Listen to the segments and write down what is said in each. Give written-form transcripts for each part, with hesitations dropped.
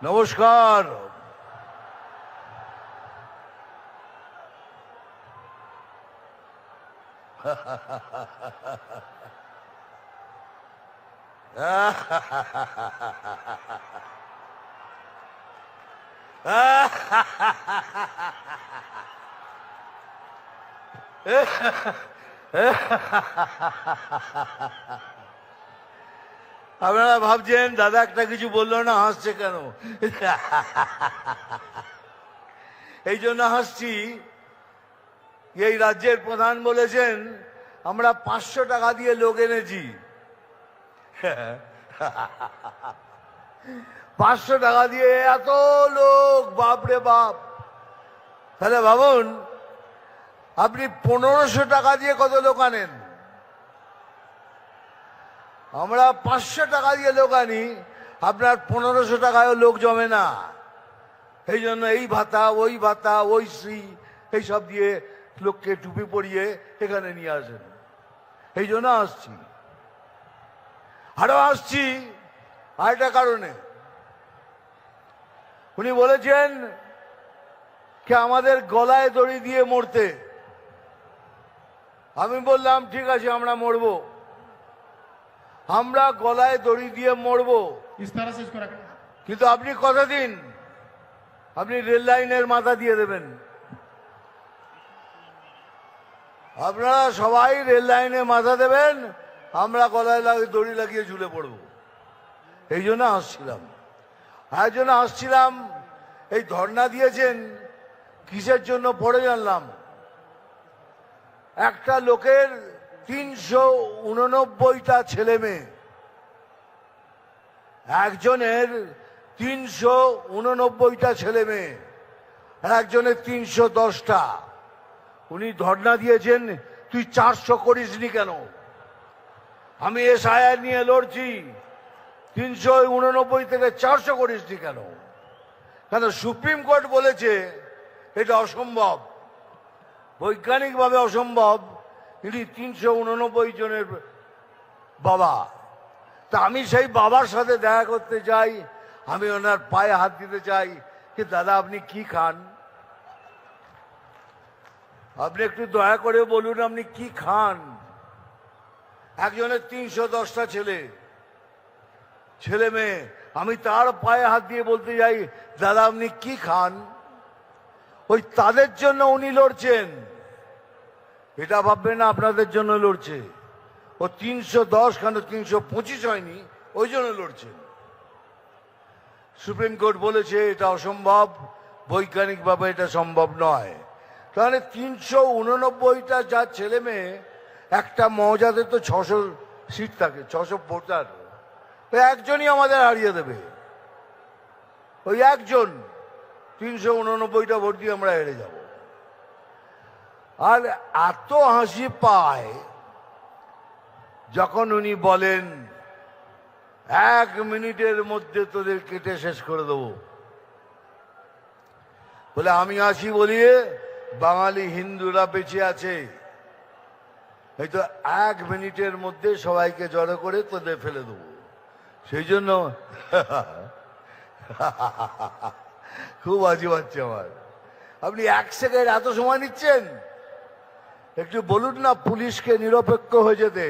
নমস্কার। আপনারা ভাবছেন দাদা একটা কিছু বললো না, হাসছে কেন? এই জন্য হাসছি, এই রাজ্যের প্রধান বলেছেন আমরা 500 টাকা দিয়ে লোক এনেছি। 500 টাকা দিয়ে এত লোক, বাপরে বাপ। তাহলে ভাবুন আপনি 1500 টাকা দিয়ে কত লোক আনেন। আমরা 500 টাকা দিয়ে লোক আনি, আপনার 1500 টাকায় লোক জমে না। এই জন্য এই ভাতা ওই শ্রী এইসব দিয়ে লোককে টুপি পরিয়ে এখানে নিয়ে আসেন। এই জন্য আসছি। আরো আসছি আরেকটা কারণে। উনি বলেছেন কি আমাদের গলায় দড়ি দিয়ে মরতে। আমি বললাম ঠিক আছে আমরা মরবো, আমরা গলায় দড়ি দিয়ে মরবো, কিন্তু আপনি কথা দিন আপনি রেল লাইনের মাথা দিয়ে দেবেন। আপনারা সবাই রেল লাইনে মাথা দেবেন, আমরা গলায় দড়ি লাগিয়ে ঝুলে পড়ব। এই জন্য আসছিলাম। আর জন্য আসছিলাম, এই ধর্ণা দিয়েছেন কিসের জন্য পড়ে জানলাম। একটা লোকের 389টা ছেলে মেয়ে, একজনের 389টা ছেলে মেয়ে, আর একজনের 310টা। উনি ধর্ণা দিয়েছেন তুই 400 করিসনি কেন? আমি এসআইআর নিয়ে লড়ছি, 389 থেকে 400 করিসনি কেন? কেন সুপ্রিম কোর্ট বলেছে এটা অসম্ভব, বৈজ্ঞানিকভাবে অসম্ভব। ইনি 389 জনের বাবা। তা আমি সেই বাবার সাথে দেখা করতে চাই, আমি ওনার পায়ে হাত দিতে চাই কি দাদা আপনি কি খান, আপনি একটু দয়া করে বলুন আপনি কি খান। একজনের 310টা ছেলে মেয়ে, আমি তার পায়ে হাত দিয়ে বলতে যাই দাদা আপনি কি খান। ওই তাদের জন্য উনি লড়ছেন, এটা ভাববেন না আপনাদের জন্য লড়ছে। ও 310 কেন 325 হয়নি, ওই জন্য লড়ছেন। সুপ্রিম কোর্ট বলেছে এটা অসম্ভব, বৈজ্ঞানিকভাবে এটা সম্ভব নয়। তাহলে 389টা যার ছেলে মেয়ে, একটা মৌজাতে তো 600 সিট থাকে, 600 ভোটার, ওই একজনই আমাদের হারিয়ে দেবে। ওই একজন 389টা ভোট দিয়ে আমরা হেরে যাব। আর এত হাসি পায় যখন উনি বলেন 1 মিনিটের মধ্যে তোদের কেটে শেষ করে দেবো। বলে আমি আসি বলিয়ে বাঙালি হিন্দুরা বেঁচে আছে, এই তো 1 মিনিটের মধ্যে সবাইকে জড়ো করে তোদের ফেলে দেবো। সেই জন্য খুব হাসি পাচ্ছে আমার। আপনি 1 সেকেন্ড এত সময় নিচ্ছেন, একটু বলুন না পুলিশকে নিরপেক্ষ হয়ে যেতে।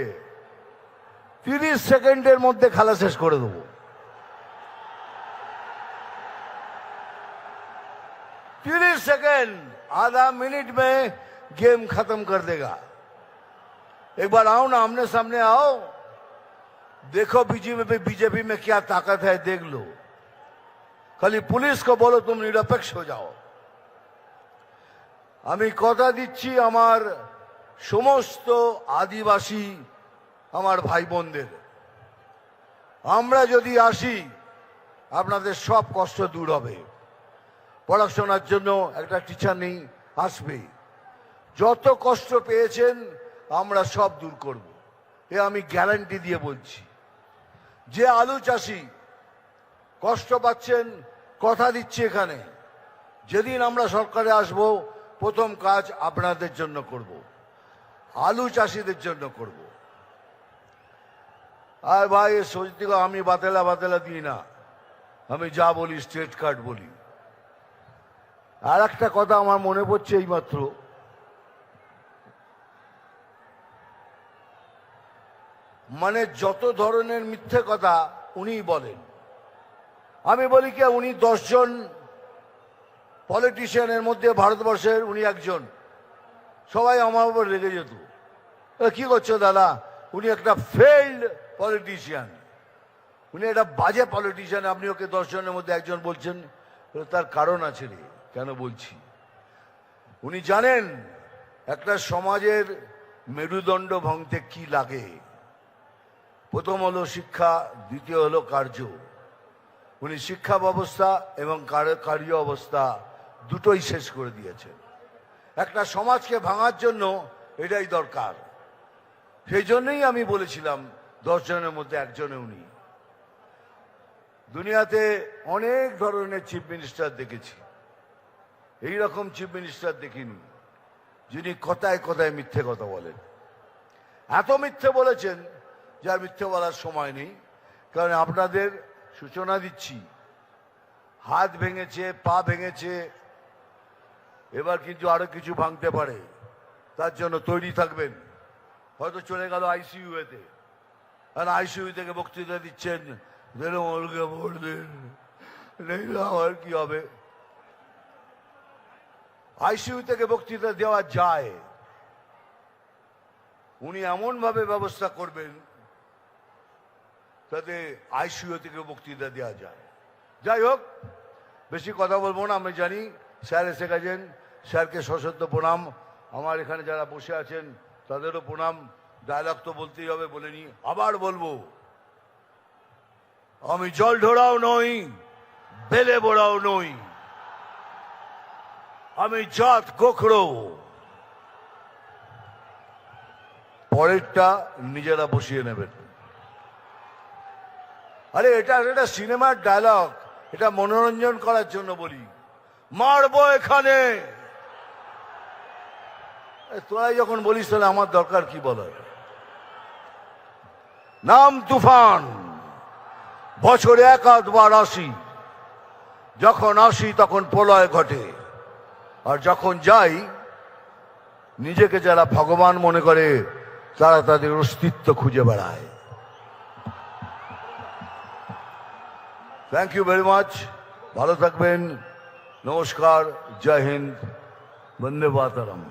30 সেকেন্ডের মধ্যে খেলা শেষ করে দেবো। 30 सेकंड, आधा मिनट में गेम खत्म कर देगा। एक बार आओ ना, आमने सामने आओ, देखो बीजेपी में क्या ताकत है, देख लो। खाली पुलिस को बोलो तुम निरपेक्ष हो जाओ। আমি কথা দিচ্ছি আমার সমস্ত আদিবাসী আমার ভাই বোনদের, আমরা যদি আসি আপনাদের সব কষ্ট দূর হবে। পড়াশোনার জন্য একটা টিচার নেই, আসবে। যত কষ্ট পেয়েছেন আমরা সব দূর করব। এ আমি গ্যারান্টি দিয়ে বলছি। যে আলু চাষি কষ্ট পাচ্ছেন, কথা দিচ্ছি এখানে, যেদিন আমরা সরকারে আসব প্রথম কাজ আপনাদের জন্য করব, আলু চাষিদের জন্য করব। আর ভাই সত্যি আমি বাতেলা বাতেলা দিই না, আমি যা বলি স্ট্রেট কাট বলি। আর একটা কথা আমার মনে পড়ছে এইমাত্র, মানে যত ধরনের মিথ্যে কথা উনি বলেন, আমি বলি কি উনি 10 জন পলিটিশিয়ানের মধ্যে ভারতবর্ষের উনি একজন। সবাই আমার উপর রেগে যেত, কি করছো দাদা, উনি একটা ফেইল্ড পলিটিশিয়ান, উনি একটা বাজে পলিটিশিয়ান, আপনি ওকে 10 জনের মধ্যে একজন বলছেন। তার কারণ আছে রে, কেন বলছি। উনি জানেন একটা সমাজের মেরুদণ্ড ভাঙতে কি লাগে। প্রথম হলো শিক্ষা, দ্বিতীয় হলো কার্য। উনি শিক্ষা ব্যবস্থা এবং কার্য অবস্থা দুটোই শেষ করে দিয়েছেন। একটা সমাজকে ভাঙার জন্য এটাই দরকার। সেই জন্যই আমি বলেছিলাম 10 জনের মধ্যে একজনে উনি। দুনিয়াতে অনেক ধরনের চিফ মিনিস্টার দেখেছি, এই রকম চিফ মিনিস্টার দেখিনি যিনি কথায় কথায় মিথ্যে কথা বলেন। এত মিথ্যে বলেছেন যার মিথ্যে বলার সময় নেই। কারণ আপনাদের সূচনা দিচ্ছি, হাত ভেঙেছে, পা ভেঙেছে, এবার কিন্তু আরো কিছু ভাঙতে পারে, তার জন্য তৈরি থাকবেন। হয়তো চলে গেল আইসিইউতে, আর আইসিইউ থেকে বক্তৃতা দিচ্ছেন, আমার কি হবে। আইসিইউ থেকে বক্তৃতা দেওয়া যায়, উনি এমন ভাবে ব্যবস্থা করবেন তাতে আইসিইউ থেকে বক্তৃতা দেওয়া যায়। যাই হোক, বেশি কথা বলবো না, আমি জানি স্যার এসে গেছেন, স্যারকে সশ্রদ্ধ প্রণাম। আমার এখানে যারা বসে আছেন তাদেরও প্রণাম। ডায়লগ তো বলতেই হবে, বলে নি, আবার বলবো, আমি জল ঢোড়াও নই, বেলে বোড়াও নই, আমি জাত গোখরো। পরেরটা নিজেরা বসিয়ে নেবেন। আরে এটা একটা সিনেমার ডায়লগ, এটা মনোরঞ্জন করার জন্য বলি। মারবো এখানে, তোরাই যখন বলিস তাহলে আমার দরকার কি বলার। নাম তুফান, বছরে 1-2 আসি, যখন আসি তখন প্রলয় ঘটে, আর যখন যাই নিজেকে যারা ভগবান মনে করে তারা তাদের অস্তিত্ব খুঁজে বেড়ায়। থ্যাংক ইউ ভেরি মাচ, ভালো থাকবেন, নমস্কার, জয় হিন্দ, বন্দে মাতরম।